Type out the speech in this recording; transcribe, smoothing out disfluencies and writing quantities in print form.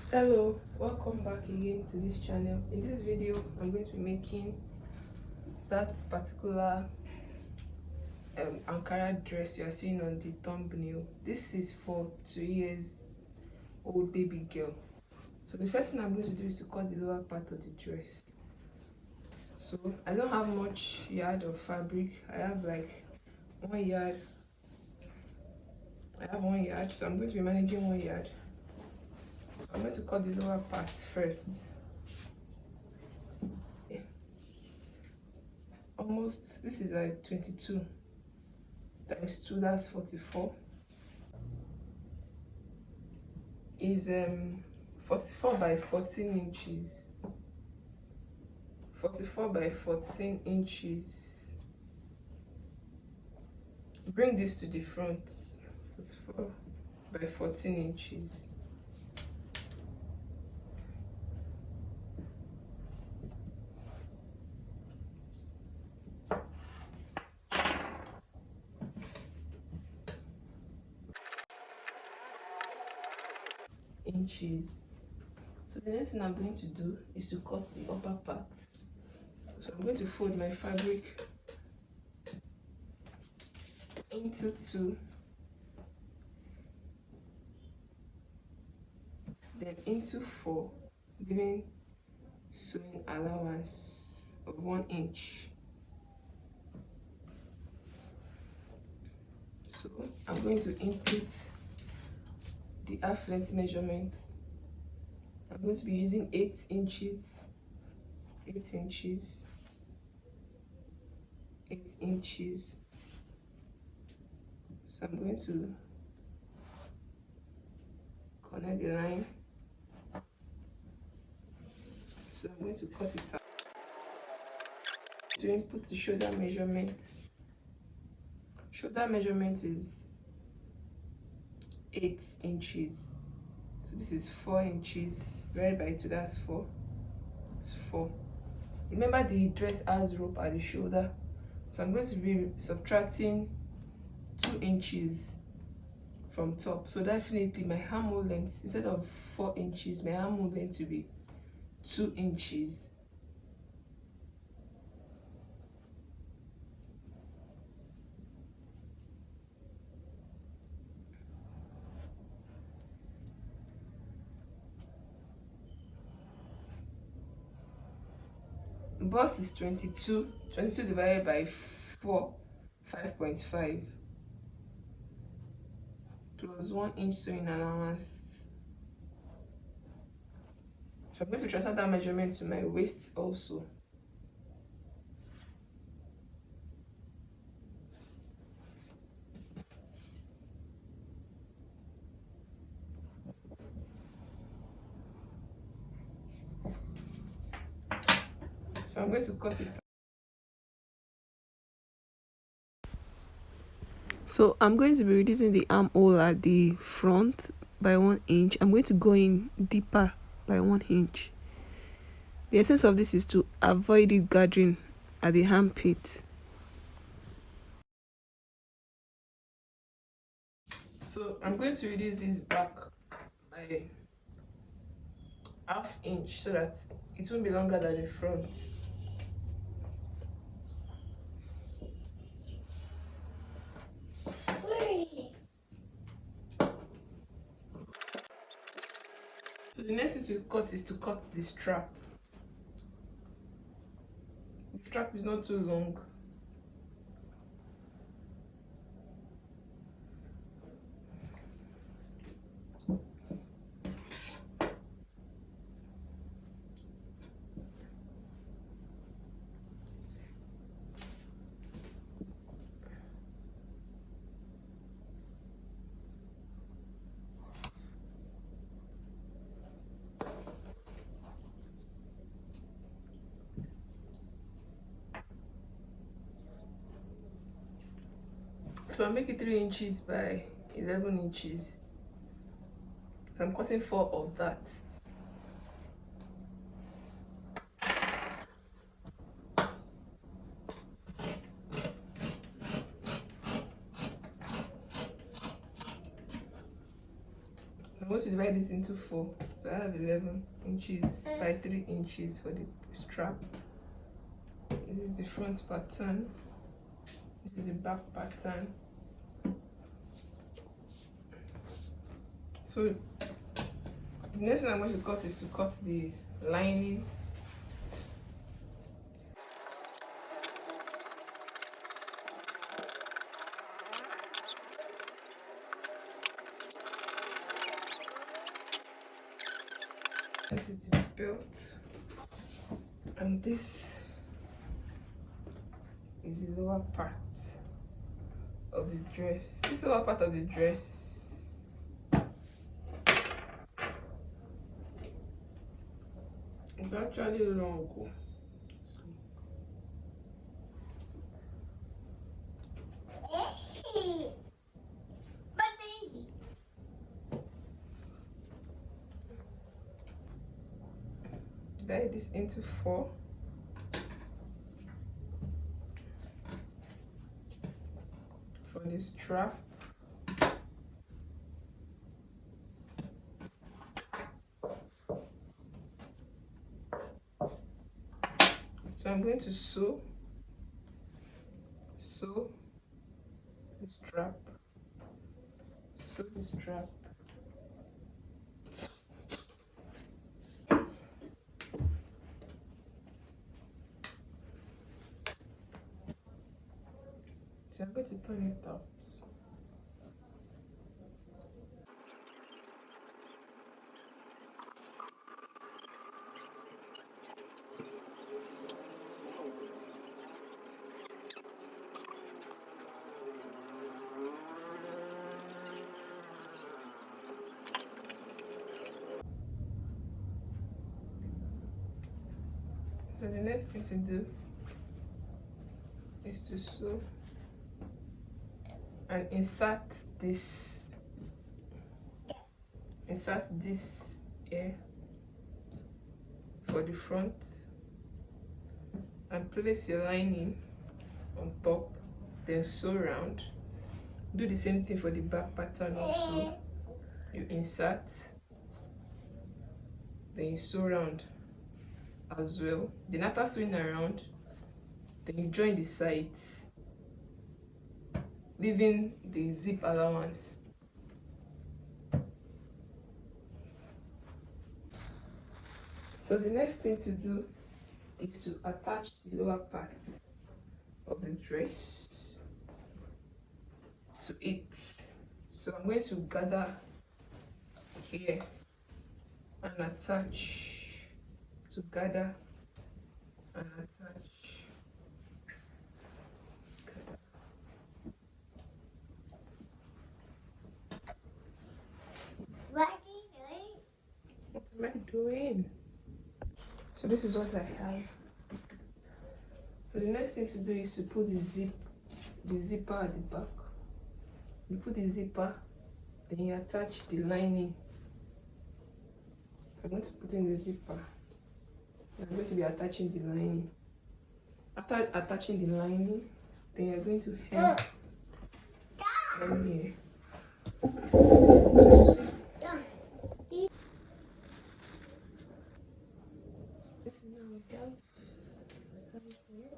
Hello, welcome back again to this channel. In this video I'm going to be making that particular Ankara dress you are seeing on the thumbnail. This is for 2 years old baby girl. So the first thing I'm going to do is to cut the lower part of the dress. So I don't have much yard of fabric. I have like 1 yard. So I'm going to be managing 1 yard. So I'm going to cut the lower part first. Almost, this is like 22 times 2, that's 44. Is 44 by 14 inches. 44 by 14 inches. Bring this to the front. 44 by 14 inches. So the next thing I'm going to do is to cut the upper part. So I'm going to fold my fabric into 2, then into 4, giving sewing allowance of 1 inch. So I'm going to input the half length measurement. I'm going to be using 8 inches, 8 inches, 8 inches. So I'm going to connect the line. So I'm going to cut it out. To input the shoulder measurement. Shoulder measurement is 8 inches. So this is 4 inches divided by 2, that's 4. It's 4. Remember the dress has rope at the shoulder, so I'm going to be subtracting 2 inches from top. So definitely my armhole length, instead of 4 inches, my armhole length will be 2 inches. Bust is 22 divided by 4, 5.5, plus 1 inch sewing allowance. So I'm going to transfer that measurement to my waist also. So I'm going to cut it. So I'm going to be reducing the armhole at the front by 1 inch. I'm going to go in deeper by 1 inch. The essence of this is to avoid it gathering at the armpit. So I'm going to reduce this back by ½ inch so that it won't be longer than the front. So the next thing to cut is to cut the strap. The strap is not too long. So I make it 3 inches by 11 inches. I'm cutting 4 of that. I'm going to divide this into 4. So I have 11 inches by 3 inches for the strap. This is the front pattern. This is the back pattern. So the next thing I'm going to cut is to cut the lining. This is the belt, and this is the lower part of the dress. This lower part of the dress is actually long. Divide this into 4. For the strap. So I'm going to sew the strap, sew the strap. So I'm going to turn it out. So the next thing to do is to sew and insert this here for the front, and place your lining on top, then sew round. Do the same thing for the back pattern also. You insert, then you sew round as well. Then after sewing around, then you join the sides, leaving the zip allowance. So the next thing to do is to attach the lower parts of the dress to it. So I'm going to gather here and attach, to gather and attach. What are you doing? What am I doing? So this is what I have. So the next thing to do is to put the zipper at the back. You put the zipper, then you attach the lining. So I'm going to put in the zipper. I'm going to be attaching the lining. After attaching the lining, then you're going to hem here. This is what we have. Here.